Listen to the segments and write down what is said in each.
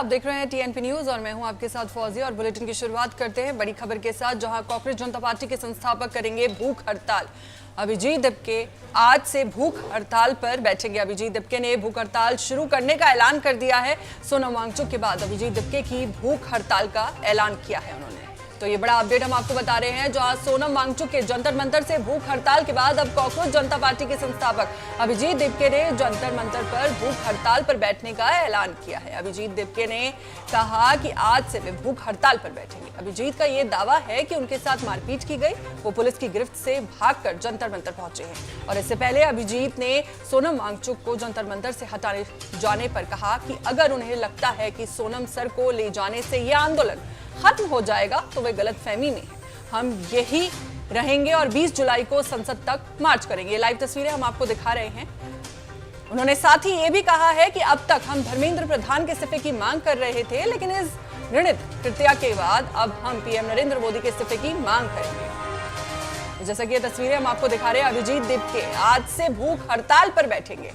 आप देख रहे हैं टीएनपी न्यूज और मैं हूं आपके साथ फौजी। और बुलेटिन की शुरुआत करते हैं बड़ी खबर के साथ, जहां कांग्रेस जनता पार्टी के संस्थापक करेंगे भूख हड़ताल। अभिजीत दिपके आज से भूख हड़ताल पर बैठेंगे। अभिजीत दिपके ने भूख हड़ताल शुरू करने का ऐलान कर दिया है। सोनम वांगचुक के बाद अभिजीत दिपके की भूख हड़ताल का ऐलान किया है उन्होंने। तो ये बड़ा अपडेट हम आपको बता रहे हैं, जहां सोनम वांगचुक के जंतर मंतर से भूख हड़ताल के बाद अब कांग्रेस जनता पार्टी के संस्थापक अभिजीत दिपके ने जंतर मंतर पर भूख हड़ताल पर बैठने का ऐलान किया है। अभिजीत दिपके ने कहा कि आज से वे भूख हड़ताल पर बैठेंगे। अभिजीत का ये दावा है कि उनके साथ मारपीट की गई, वो पुलिस की गिरफ्त से भागकर जंतर मंतर पहुंचे हैं। और इससे पहले अभिजीत ने सोनम वांगचुक को जंतर मंतर से हटाने जाने पर कहा कि अगर उन्हें लगता है कि सोनम सर को ले जाने से यह आंदोलन खत्म हो जाएगा तो वे गलतफहमी में हैं। हम यही रहेंगे और 20 जुलाई को संसद तक मार्च करेंगे। लाइव तस्वीरें हम आपको दिखा रहे हैं। उन्होंने साथ ही ये भी कहा है कि अब तक हम धर्मेंद्र प्रधान के इस्तीफे की मांग कर रहे थे, लेकिन इस घृणित कृत्या के बाद अब हम पीएम नरेंद्र मोदी के इस्तीफे की मांग करेंगे। जैसा कि ये तस्वीरें हम आपको दिखा रहे हैं, अभिजीत दिपके आज से भूख हड़ताल पर बैठेंगे।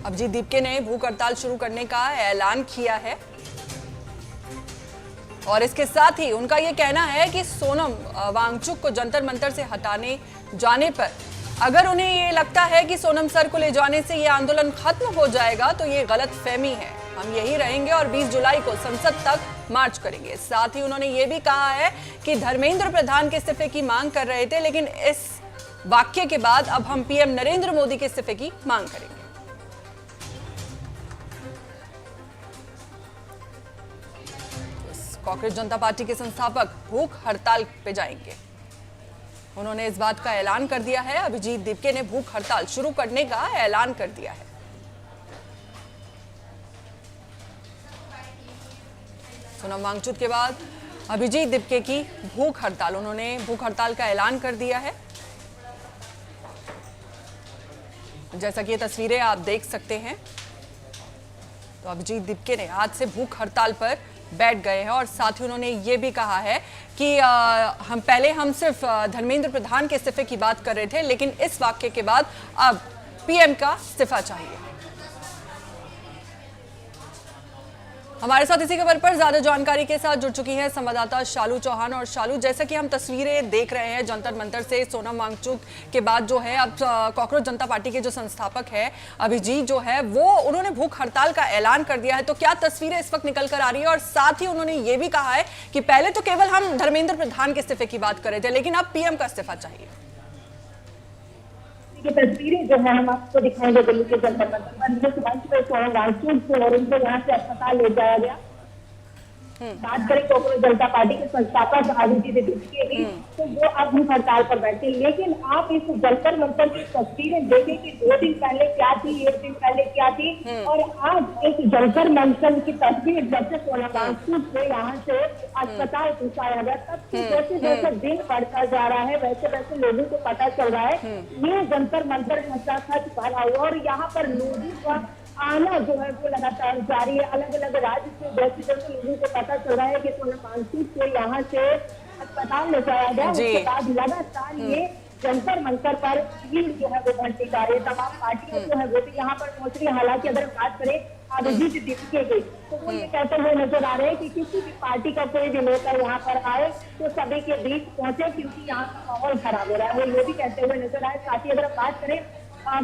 अभिजीत दिपके ने भूख हड़ताल शुरू करने का ऐलान किया है और इसके साथ ही उनका यह कहना है कि सोनम वांगचुक को जंतर मंतर से हटाने जाने पर अगर उन्हें ये लगता है कि सोनम सर को ले जाने से ये आंदोलन खत्म हो जाएगा तो ये गलतफहमी है। हम यही रहेंगे और 20 जुलाई को संसद तक मार्च करेंगे। साथ ही उन्होंने ये भी कहा है कि धर्मेंद्र प्रधान के इस्तीफे की मांग कर रहे थे, लेकिन इस वाक्य के बाद अब हम पीएम नरेंद्र मोदी के इस्तीफे की मांग करेंगे। कांग्रेस जनता पार्टी के संस्थापक भूख हड़ताल पे जाएंगे। उन्होंने इस बात का ऐलान कर दिया है। अभिजीत दिपके ने भूख हड़ताल शुरू करने का ऐलान कर दिया है। सोनम वांगचुक के बाद अभिजीत दिपके की भूख हड़ताल, उन्होंने भूख हड़ताल का ऐलान कर दिया है। जैसा कि ये तस्वीरें आप देख सकते हैं, तो अभिजीत दिपके ने आज से भूख हड़ताल पर बैठ गए हैं। और साथ ही उन्होंने ये भी कहा है कि हम सिर्फ धर्मेंद्र प्रधान के इस्तीफे की बात कर रहे थे, लेकिन इस वाक्य के बाद अब पीएम का इस्तीफा चाहिए। हमारे साथ इसी खबर पर ज्यादा जानकारी के साथ जुड़ चुकी हैं संवाददाता शालू चौहान। और शालू, जैसा कि हम तस्वीरें देख रहे हैं जंतर मंतर से सोनम वांगचुक के बाद जो है अब कांग्रेस जनता पार्टी के जो संस्थापक है अभिजीत जो है वो उन्होंने भूख हड़ताल का ऐलान कर दिया है। तो क्या तस्वीरें इस वक्त निकल कर आ रही है? और साथ ही उन्होंने ये भी कहा है कि पहले तो केवल हम धर्मेंद्र प्रधान के इस्तीफे की बात कर रहे थे, लेकिन अब पीएम का इस्तीफा चाहिए। की तस्वीरें जो है हम आपको दिखाएंगे दिल्ली के जंतर मंतर पर। सोनम वांगचुक जो है उनको यहाँ से अस्पताल ले जाया गया। बात करें कांग्रेस जनता पार्टी के संस्थापक अभिजीत दिपके की, तो वो अब भूख हड़ताल पर बैठे। लेकिन आप इस जंतर मंतर की तस्वीरें देखें कि 2 दिन पहले क्या थी, 1 दिन पहले क्या थी, और आज इस जंतर मंतर की तस्वीर जब से सोनम वांगचुक को यहाँ से अस्पताल पहुंचाया गया, तब से जैसे जैसे दिन बढ़ता जा रहा है वैसे वैसे लोगों को पता चल रहा है ये जंतर मंतर सच भरा हुआ। और यहाँ पर लोगों का आना जो है वो लगातार जारी है। अलग अलग राज्य से जैसे जैसे लोगों को पता चल रहा है कि सोनम वांगचुक को यहाँ से अस्पताल ले जाया गया, उसके बाद लगातार ये जंतर मंतर पर भीड़ जो है वो बढ़ती जा रही है। तमाम पार्टियां जो है वो भी यहाँ पर पहुंच रही है। हालांकि अगर बात करें अभिजीत दिपके की, तो वो ये कहते हुए नजर आ रहे हैं कि किसी भी पार्टी का कोई भी नेता यहाँ पर आए तो सभी के बीच पहुंचे, क्योंकि यहाँ का माहौल खराब हो रहा है। वो ये भी कहते हुए नजर आए। साथ ही अगर बात करें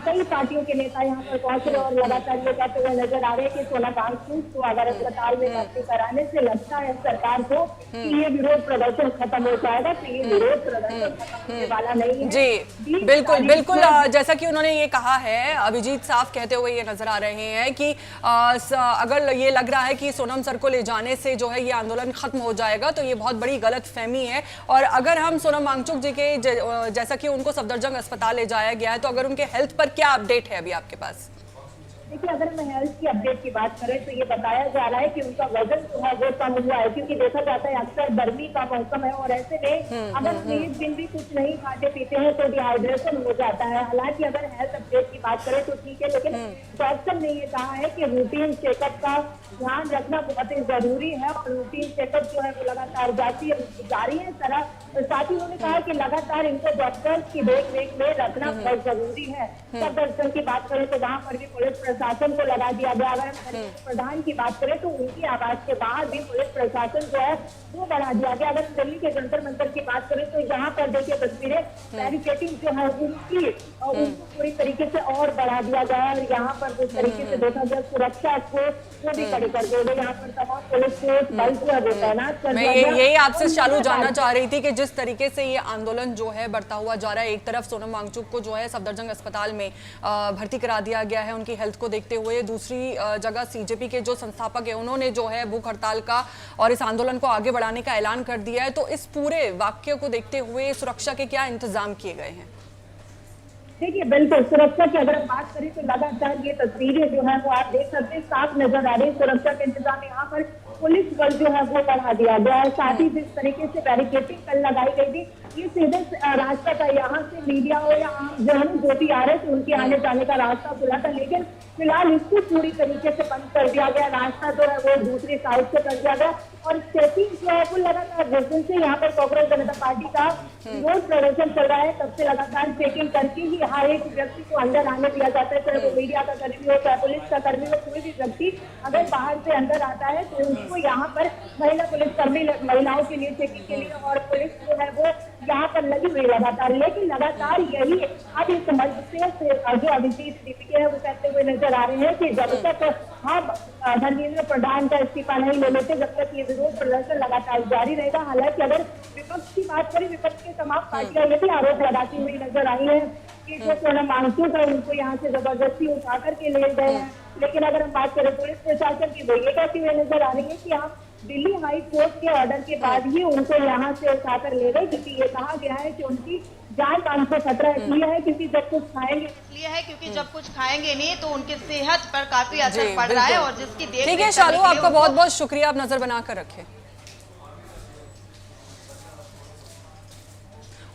कई पार्टियों के नेता यहाँ पर पहुंच रहे और लगातार ये कहते हुए नजर आ रहे हैं कि सोनम वांगचुक को अगर अस्पताल में भर्ती कराने से लगता है सरकार को कि ये विरोध प्रदर्शन खत्म हो जाएगा, तो ये विरोध प्रदर्शन खत्म होने वाला नहीं है। जी बिल्कुल बिल्कुल, जैसा कि उन्होंने ये कहा है, अभिजीत साफ कहते हुए ये नजर आ रहे हैं कि अगर ये लग रहा है कि सोनम सर को ले जाने से जो है ये आंदोलन खत्म हो जाएगा तो ये बहुत बड़ी गलतफहमी है। और अगर हम सोनम वांगचुक जी के जैसा कि उनको सफदरजंग अस्पताल ले जाया गया है, तो अगर उनके हेल्थ पर क्या अपडेट है अभी आपके पास? देखिए, अगर मैं हेल्थ की अपडेट की बात करें तो ये बताया जा रहा है कि उनका वजन जो है वो कम हुआ है, क्योंकि देखा जाता है अक्सर गर्मी का मौसम है और ऐसे में अगर हम एक दिन भी कुछ नहीं खाते पीते हैं तो डिहाइड्रेशन हो जाता है। हालांकि अगर हेल्थ अपडेट की बात करें तो ठीक है, लेकिन डॉक्टर ने ये कहा है कि रूटीन चेकअप का ध्यान रखना बहुत ही जरूरी है और रूटीन चेकअप जो है वो लगातार जारी है। साथ ही उन्होंने कहा कि लगातार इनको डॉक्टर्स की देख रेख में रखना बहुत जरूरी है। सब दर्शन की बात करें तो वहाँ पर भी पुलिस प्रशासन को लगा दिया गया। अगर हम धर्मेंद्र प्रधान की बात करें तो उनकी आवाज के बाहर भी पुलिस प्रशासन जो है वो बढ़ा दिया गया। अगर दिल्ली के जंतर मंतर की बात करें तो यहाँ पर देखिए तस्वीरें, बैरिकेडिंग जो है उनकी उनको पूरी तरीके से और बढ़ा दिया गया है। और यहाँ पर जिस तरीके से देखा गया सुरक्षा को वो भी कड़ी कर दिया गया। यहाँ पर तमाम पुलिस फोर्स बल जो है वो तैनात कर दिया गया। यही आपसे चालू जानना चाह रही थी कि जिस तरीके से ये आंदोलन जो है बढ़ता हुआ जा रहा है, एक तरफ सोनम वांगचुक को जो है सफदरजंग अस्पताल में भर्ती करा दिया गया है उनकी हेल्थ को देखते हुए, दूसरी जगह सीजेपी के जो संस्थापक है उन्होंने जो है भूख हड़ताल का और इस आंदोलन को आगे बढ़ाने का ऐलान कर दिया है। तो इस पूरे वाक्य को देखते हुए सुरक्षा के क्या इंतजाम किए गए हैं? देखिए बिल्कुल सुरक्षा की अगर हम बात करें तो लगातार ये तस्वीरें जो है वो आप देख सकते हैं, साफ नजर आ रही है। सुरक्षा के इंतजाम यहाँ पर पुलिस बल जो है वो बढ़ा दिया गया है। साथ ही जिस तरीके से बैरिकेडिंग कल लगाई गई थी, ये सीधे रास्ता था, यहाँ से मीडिया हो या आम जन जो भी आ रहे थे उनके आने जाने का रास्ता खुला था। लेकिन फिलहाल इसको पूरी तरीके से बंद कर दिया गया। रास्ता जो है वो दूसरी साइड से कर दिया गया और चेकिंग जो है वो लगातार जिस दिन से यहाँ पर कांग्रेस जनता पार्टी का विरोध प्रदर्शन चल रहा है तब से लगातार चेकिंग करके ही हर एक व्यक्ति को अंदर आने दिया जाता है, चाहे वो मीडिया का कर्मी हो, चाहे पुलिस का कर्मी हो। कोई भी व्यक्ति अगर बाहर से अंदर आता है तो उनको यहाँ पर महिला पुलिस कर्मी महिलाओं के लिए चेकिंग के लिए और पुलिस जो है वो यहाँ पर लगी हुई लगातार। लेकिन लगातार यही अब इस मंच से जो अभिजीत दीपिका है वो कहते हुए नजर आ रहे हैं कि जब तक हम धर्मेंद्र प्रधान का इस्तीफा नहीं ले लेते तब तक ये विरोध प्रदर्शन लगातार जारी रहेगा। हालांकि अगर विपक्ष की बात करें, विपक्ष के तमाम पार्टियां ये भी आरोप लगाती हुई नजर आई है कि जो सोनम वांगचुक है उनको यहाँ से जबरदस्ती उठा करके ले गए हैं। लेकिन अगर हम बात करें पुलिस प्रशासन की, वो ये कहती हुई नजर आ रही है कि हम दिल्ली हाई कोर्ट के ऑर्डर के बाद ही उनको यहाँ से उठाकर ले गए, क्योंकि ये कहा गया है कि उनकी जान पान से खतरा इसलिए है क्योंकि जब कुछ खाएंगे जब कुछ खाएंगे नहीं तो उनकी सेहत पर काफी असर पड़ रहा है और जिसकी देख ठीक है शालू, आपका बहुत बहुत शुक्रिया, आप नजर बनाकर रखें।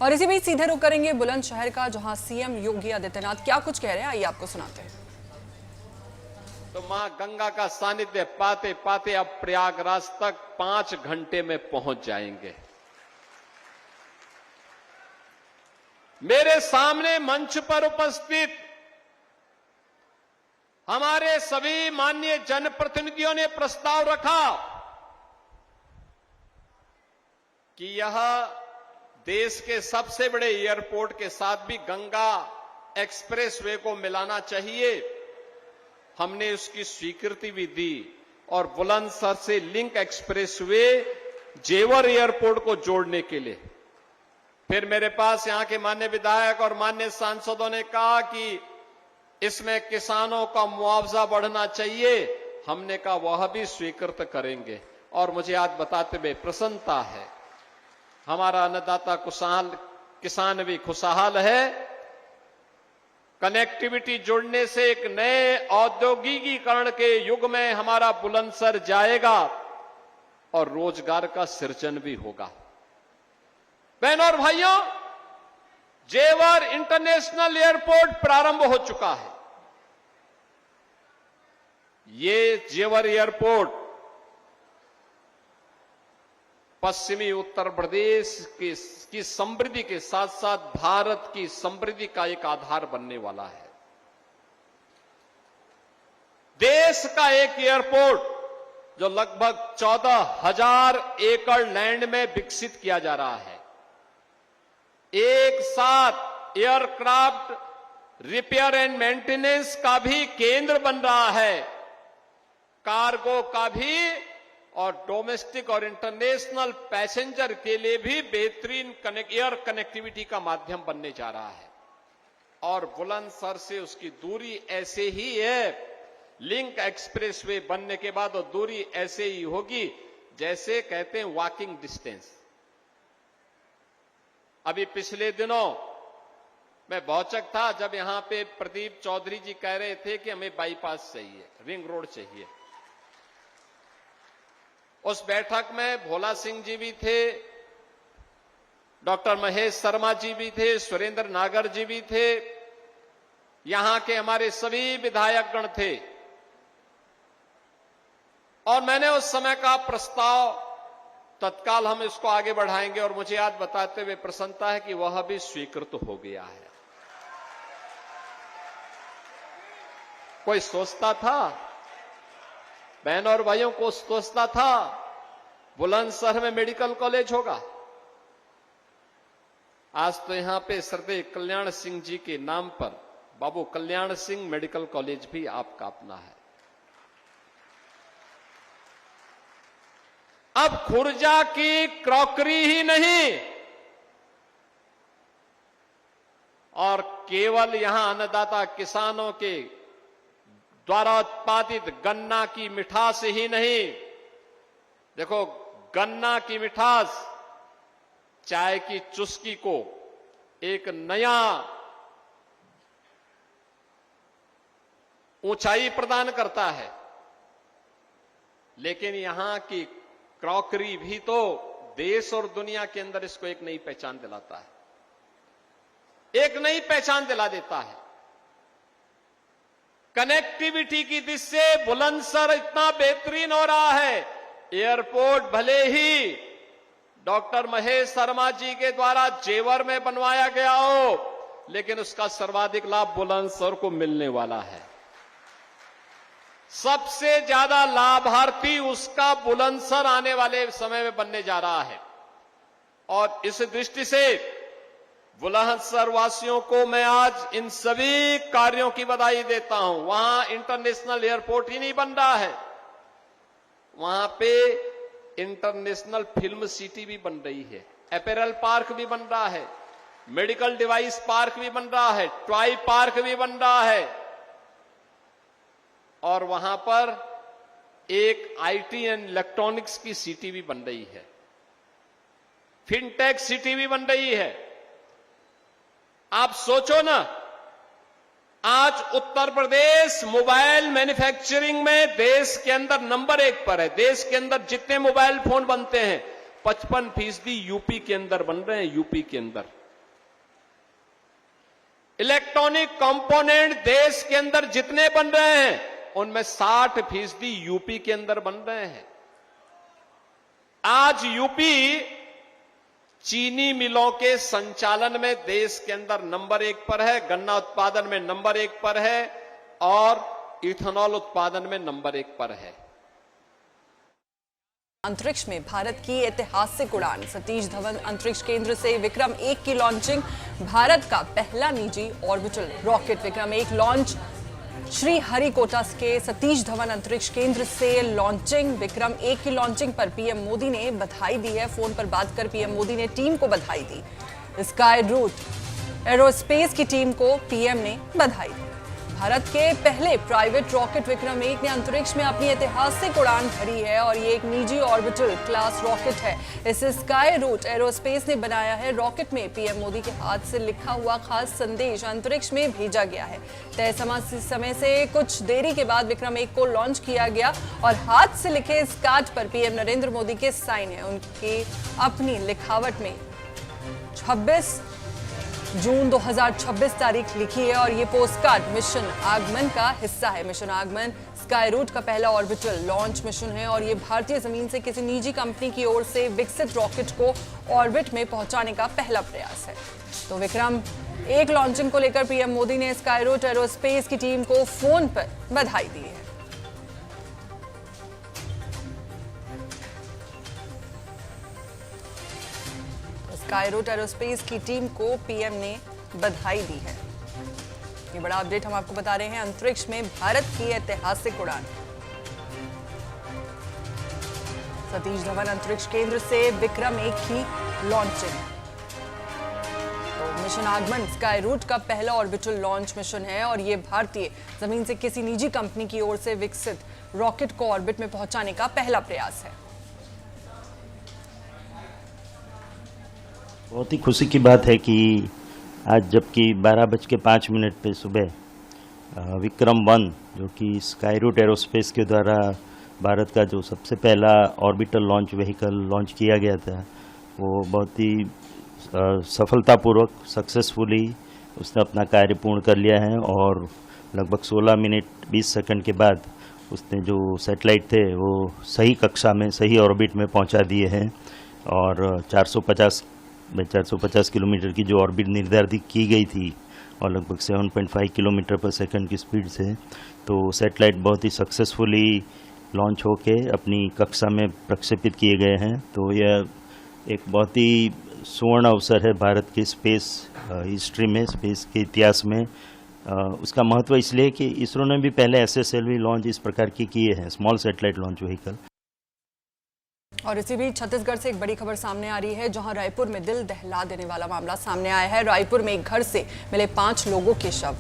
और इसी बीच सीधे रुख करेंगे बुलंदशहर का, जहां सीएम योगी आदित्यनाथ क्या कुछ कह रहे हैं, आइए आपको सुनाते हैं। तो मां गंगा का सानिध्य पाते पाते अब प्रयागराज तक 5 घंटे में पहुंच जाएंगे। मेरे सामने मंच पर उपस्थित हमारे सभी माननीय जनप्रतिनिधियों ने प्रस्ताव रखा कि यह देश के सबसे बड़े एयरपोर्ट के साथ भी गंगा एक्सप्रेसवे को मिलाना चाहिए। हमने उसकी स्वीकृति भी दी और बुलंदशहर से लिंक एक्सप्रेसवे जेवर एयरपोर्ट को जोड़ने के लिए फिर मेरे पास यहां के माननीय विधायक और माननीय सांसदों ने कहा कि इसमें किसानों का मुआवजा बढ़ना चाहिए। हमने कहा वह भी स्वीकृत करेंगे और मुझे आज बताते हुए प्रसन्नता है, हमारा अन्नदाता किसान भी खुशहाल है। कनेक्टिविटी जुड़ने से एक नए औद्योगिकीकरण के युग में हमारा बुलंदशहर जाएगा और रोजगार का सृजन भी होगा। बहनों और भाइयों, जेवर इंटरनेशनल एयरपोर्ट प्रारंभ हो चुका है। ये जेवर एयरपोर्ट पश्चिमी उत्तर प्रदेश की समृद्धि के साथ साथ भारत की समृद्धि का एक आधार बनने वाला है। देश का एक एयरपोर्ट जो लगभग 14,000 एकड़ लैंड में विकसित किया जा रहा है, एक साथ एयरक्राफ्ट रिपेयर एंड मेंटेनेंस का भी केंद्र बन रहा है, कार्गो का भी और डोमेस्टिक और इंटरनेशनल पैसेंजर के लिए भी बेहतरीन एयर कनेक्टिविटी का माध्यम बनने जा रहा है। और बुलंदशहर से उसकी दूरी ऐसे ही है, लिंक एक्सप्रेसवे बनने के बाद वो दूरी ऐसे ही होगी जैसे कहते हैं वॉकिंग डिस्टेंस। अभी पिछले दिनों मैं भौचक था जब यहां पे प्रदीप चौधरी जी कह रहे थे कि हमें बाईपास चाहिए, रिंग रोड चाहिए। उस बैठक में भोला सिंह जी भी थे, डॉक्टर महेश शर्मा जी भी थे, सुरेंद्र नागर जी भी थे, यहां के हमारे सभी विधायकगण थे। और मैंने उस समय का प्रस्ताव तत्काल हम इसको आगे बढ़ाएंगे और मुझे आज बताते हुए प्रसन्नता है कि वह भी स्वीकृत हो गया है। कोई सोचता था, बहनों और भाइयों को सोचता था बुलंदशहर में मेडिकल कॉलेज होगा? आज तो यहां पे श्रद्धेय कल्याण सिंह जी के नाम पर बाबू कल्याण सिंह मेडिकल कॉलेज भी आपका अपना है। अब खुर्जा की क्रॉकरी ही नहीं और केवल यहां अन्नदाता किसानों के द्वारा उत्पादित गन्ना की मिठास ही नहीं, देखो गन्ना की मिठास चाय की चुस्की को एक नया ऊंचाई प्रदान करता है, लेकिन यहां की क्रॉकरी भी तो देश और दुनिया के अंदर इसको एक नई पहचान दिलाता है, एक नई पहचान दिला देता है। कनेक्टिविटी की दृष्टि से बुलंदशहर इतना बेहतरीन हो रहा है। एयरपोर्ट भले ही डॉक्टर महेश शर्मा जी के द्वारा जेवर में बनवाया गया हो, लेकिन उसका सर्वाधिक लाभ बुलंदशहर को मिलने वाला है। सबसे ज्यादा लाभार्थी उसका बुलंदशहर आने वाले समय में बनने जा रहा है और इस दृष्टि से बुलंदशहर वासियों को मैं आज इन सभी कार्यों की बधाई देता हूं। वहां इंटरनेशनल एयरपोर्ट ही नहीं बन रहा है, वहां पे इंटरनेशनल फिल्म सिटी भी बन रही है, अपैरल पार्क भी बन रहा है, मेडिकल डिवाइस पार्क भी बन रहा है, टॉय पार्क भी बन रहा है और वहां पर एक आईटी एंड इलेक्ट्रॉनिक्स की सिटी भी बन रही है, फिनटेक सिटी भी बन रही है। आप सोचो ना, आज उत्तर प्रदेश मोबाइल मैन्युफैक्चरिंग में देश के अंदर नंबर 1 पर है। देश के अंदर जितने मोबाइल फोन बनते हैं 55% यूपी के अंदर बन रहे हैं, यूपी के अंदर। इलेक्ट्रॉनिक कंपोनेंट देश के अंदर जितने बन रहे हैं उनमें 60% यूपी के अंदर बन रहे हैं। आज यूपी चीनी मिलों के संचालन में देश के अंदर नंबर 1 पर है, गन्ना उत्पादन में नंबर 1 पर है और इथेनॉल उत्पादन में नंबर 1 पर है। अंतरिक्ष में भारत की ऐतिहासिक उड़ान, सतीश धवन अंतरिक्ष केंद्र से विक्रम 1 की लॉन्चिंग। भारत का पहला निजी orbital rocket Vikram 1 launch. Shri Harikota के सतीश धवन अंतरिक्ष केंद्र से लॉन्चिंग। विक्रम 1 की लॉन्चिंग पर पीएम मोदी ने बधाई दी है। फोन पर बात कर पीएम मोदी ने टीम को बधाई दी। स्काई रूट एरोस्पेस की टीम को पीएम ने बधाई दी। भारत के पहले प्राइवेट रॉकेट विक्रम 1 ने अंतरिक्ष में अपनी ऐतिहासिक उड़ान भरी है और ये एक निजी ऑर्बिटल क्लास रॉकेट है। इसे स्काई रूट एरोस्पेस ने बनाया है। रॉकेट में पीएम मोदी के हाथ से लिखा हुआ खास संदेश अंतरिक्ष में भेजा गया है। तय समय से कुछ देरी के बाद विक्रम 1 को लॉन्च किया गया और हाथ से लिखे इस कार्ड पर पीएम नरेंद्र मोदी के साइन है। उनकी अपनी लिखावट में 26 जून 2026 तारीख लिखी है और ये पोस्टकार्ड मिशन आगमन का हिस्सा है। मिशन आगमन स्काई रूट का पहला ऑर्बिटल लॉन्च मिशन है और ये भारतीय जमीन से किसी निजी कंपनी की ओर से विकसित रॉकेट को ऑर्बिट में पहुंचाने का पहला प्रयास है। तो विक्रम 1 लॉन्चिंग को लेकर पीएम मोदी ने स्काई रूट एरोस्पेस की टीम को फोन पर बधाई दी है। स्काई रूट एरोस्पेस की टीम को पीएम ने बधाई दी है। ये बड़ा अपडेट हम आपको बता रहे हैं। अंतरिक्ष में भारत की ऐतिहासिक उड़ान, सतीश धवन अंतरिक्ष केंद्र से विक्रम 1 की लॉन्चिंग। तो मिशन आगमन स्काई रूट का पहला ऑर्बिटल लॉन्च मिशन है और ये भारतीय जमीन से किसी निजी कंपनी की ओर से विकसित रॉकेट को ऑर्बिट में पहुंचाने का पहला प्रयास है। बहुत ही खुशी की बात है कि आज जबकि 12:05 पे सुबह विक्रम 1 जो कि स्काई रूट एरोस्पेस के द्वारा भारत का जो सबसे पहला ऑर्बिटल लॉन्च व्हीकल लॉन्च किया गया था, वो बहुत ही सफलतापूर्वक सक्सेसफुली उसने अपना कार्य पूर्ण कर लिया है और लगभग 16 मिनट 20 सेकंड के बाद उसने जो सैटेलाइट थे वो सही कक्षा में सही ऑर्बिट में पहुंचा दिए हैं और 450 किलोमीटर की जो ऑर्बिट निर्धारित की गई थी और लगभग 7.5 किलोमीटर पर सेकंड की स्पीड से। तो सैटेलाइट बहुत ही सक्सेसफुली लॉन्च होके अपनी कक्षा में प्रक्षेपित किए गए हैं। तो यह एक बहुत ही सुवर्ण अवसर है भारत की स्पेस हिस्ट्री में, स्पेस के इतिहास में। उसका महत्व इसलिए कि इसरो ने भी पहले SSLV लॉन्च इस प्रकार की किए हैं, स्मॉल सैटेलाइट लॉन्च व्हीकल। और इसी बीच छत्तीसगढ़ से एक बड़ी खबर सामने आ रही है, जहां रायपुर में दिल दहला देने वाला मामला सामने आया है। रायपुर में एक घर से मिले 5 लोगों के शव।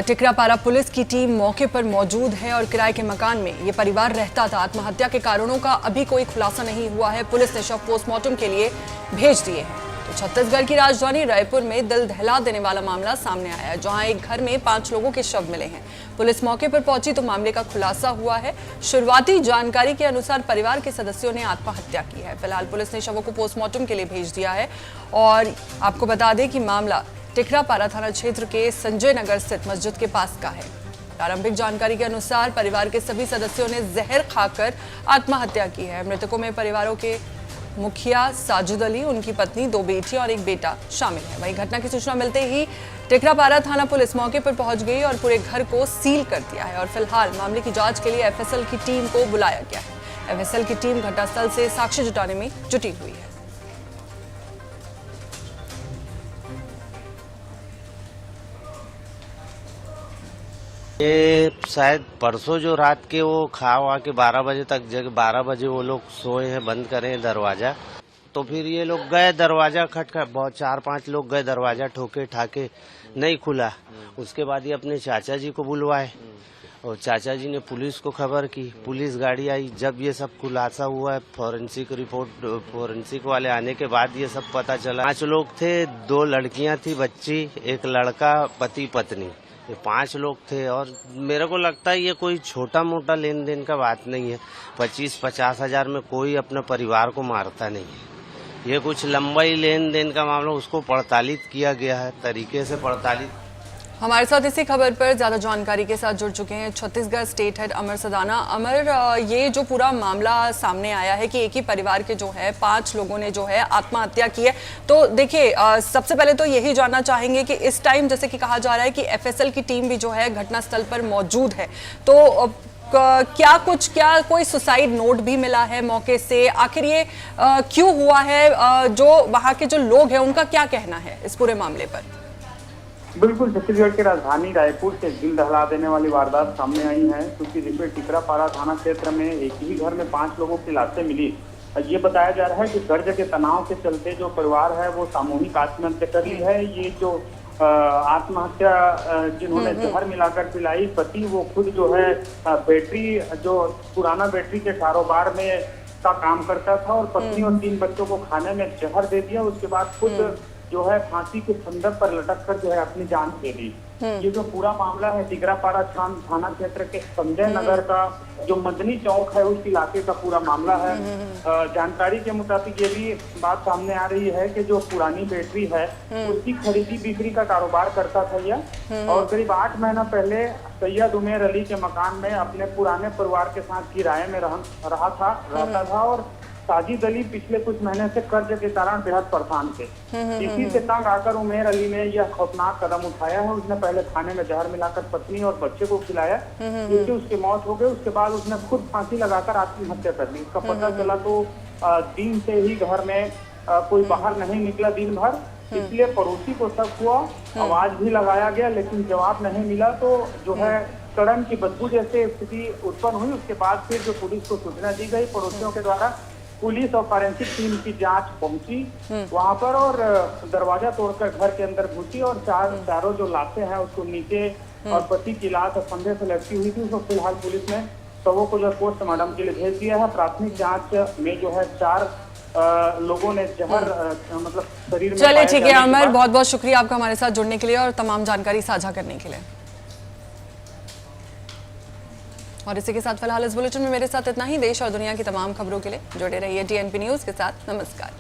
टिकरापारा पुलिस की टीम मौके पर मौजूद है और किराए के मकान में ये परिवार रहता था। आत्महत्या के कारणों का अभी कोई खुलासा नहीं हुआ है। पुलिस ने शव पोस्टमार्टम के लिए भेज दिए हैं। तो छत्तीसगढ़ की राजधानी रायपुर में दिल दहला देने वाला मामला सामने आया है, जहां एक घर में 5 लोगों के शव मिले हैं। पुलिस मौके पर पहुंची तो मामले का खुलासा हुआ है। शुरुआती जानकारी के अनुसार परिवार के सदस्यों ने आत्महत्या की है। फिलहाल पुलिस ने शवों को पोस्टमार्टम के लिए भेज दिया है। और आपको बता दें कि मामला टिकरापारा थाना क्षेत्र के संजय नगर स्थित मस्जिद के पास का है। प्रारंभिक जानकारी के अनुसार परिवार के सभी सदस्यों ने जहर खाकर आत्महत्या की है। मृतकों में परिवारों के मुखिया साजिद अली, उनकी पत्नी, 2 बेटियां और 1 बेटा शामिल है। वहीं घटना की सूचना मिलते ही टिकरापारा थाना पुलिस मौके पर पहुंच गई और पूरे घर को सील कर दिया है। और फिलहाल मामले की जांच के लिए FSL की टीम को बुलाया गया है। FSL की टीम घटनास्थल से साक्ष्य जुटाने में जुटी हुई है। ये शायद परसों जो रात के वो खा वा के 12 बजे तक जगह 12 बजे वो लोग सोए हैं, बंद करे हैं दरवाजा। तो फिर ये लोग गए दरवाजा खटखट, बहुत 4-5 लोग गए दरवाजा ठोके ठाके, नहीं खुला। उसके बाद ये अपने चाचा जी को बुलवाए और चाचा जी ने पुलिस को खबर की। पुलिस गाड़ी आई। जब ये सब खुलासा हुआ है, फॉरेंसिक रिपोर्ट, फॉरेंसिक वाले आने के बाद ये सब पता चला। 5 लोग थे, 2 लड़कियां थी बच्ची, 1 लड़का, पति पत्नी, ये 5 लोग थे। और मेरे को लगता है ये कोई छोटा मोटा लेन देन का बात नहीं है। 25-50 हजार में कोई अपने परिवार को मारता नहीं है। ये कुछ लंबा ही लेन देन का मामला, उसको पड़तालित किया गया है, तरीके से पड़तालित। हमारे साथ इसी खबर पर ज्यादा जानकारी के साथ जुड़ चुके हैं छत्तीसगढ़ स्टेट हेड अमर सदाना। अमर, ये जो पूरा मामला सामने आया है कि एक ही परिवार के जो है 5 लोगों ने जो है आत्महत्या की है, तो देखिए सबसे पहले तो यही जानना चाहेंगे कि इस टाइम जैसे कि कहा जा रहा है कि FSL की टीम भी जो है घटनास्थल पर मौजूद है, तो क्या कोई सुसाइड नोट भी मिला है मौके से? आखिर ये क्यों हुआ है? जो वहाँ के जो लोग हैं उनका क्या कहना है इस पूरे मामले पर? बिल्कुल, छत्तीसगढ़ की राजधानी रायपुर से दिल दहला देने वाली वारदात सामने आई है, क्योंकि जिसमें टिकरापारा थाना क्षेत्र में एक ही घर में 5 लोगों की लाशें मिली। ये बताया जा रहा है कि कर्ज के तनाव के चलते जो परिवार है वो सामूहिक आत्महत्या कर ली है। ये जो आत्महत्या जिन्होंने जहर मिलाकर पिलाई, पति वो खुद जो है बैटरी, जो पुराना बैटरी के कारोबार में का काम करता था, और पत्नी और 3 बच्चों को खाने में जहर दे दिया। उसके बाद खुद जो है फांसी के फंदक पर लटक कर जो है अपनी जान दे दी। ये जो पूरा मामला है टिकरापारा थाना क्षेत्र के संजय नगर का जो मदनी चौक है उस इलाके का पूरा मामला है। जानकारी के मुताबिक ये भी बात सामने आ रही है कि जो पुरानी बैटरी है उसकी खरीदी बिक्री का कारोबार करता था यह, और करीब 8 महीना पहले सैयद उमेर अली के मकान में अपने पुराने परिवार के साथ किराए में रहता था। और साजिद अली पिछले कुछ महीने से कर्ज के कारण बेहद परेशान थे। इसी से तंग आकर उमेर अली ने यह खौफनाक कदम उठाया है। उसने पहले खाने में जहर मिलाकर पत्नी और बच्चे को खिलाया, जिससे उसकी मौत हो गई। उसके बाद उसने खुद फांसी लगाकर आत्महत्या कर ली। इसका पता चला तो दिन से ही घर में कोई बाहर नहीं निकला दिन भर, इसलिए पड़ोसी को शक हुआ, आवाज भी लगाया गया लेकिन जवाब नहीं मिला। तो जो है सड़न की बदबू जैसे स्थिति उत्पन्न हुई। उसके बाद फिर जो पुलिस को सूचना दी गई, पड़ोसियों के द्वारा पुलिस और फॉरेंसिक टीम की जांच पहुंची वहां पर, और दरवाजा तोड़कर घर के अंदर घुसी और चारों जो लाशें हैं उसको नीचे, और पति की लाश फंदे से लटकी हुई थी, उसको फिलहाल पुलिस ने शवों को जो पोस्टमार्टम के लिए भेज दिया है। प्राथमिक जांच में जो है 4 लोगों ने जहर मतलब शरीर में। चलिए ठीक है अमर, बहुत बहुत शुक्रिया आपका हमारे साथ जुड़ने के लिए और तमाम जानकारी साझा करने के लिए। और इसी के साथ फिलहाल इस बुलेटिन में मेरे साथ इतना ही। देश और दुनिया की तमाम खबरों के लिए जुड़े रहिए TNP न्यूज़ के साथ। नमस्कार।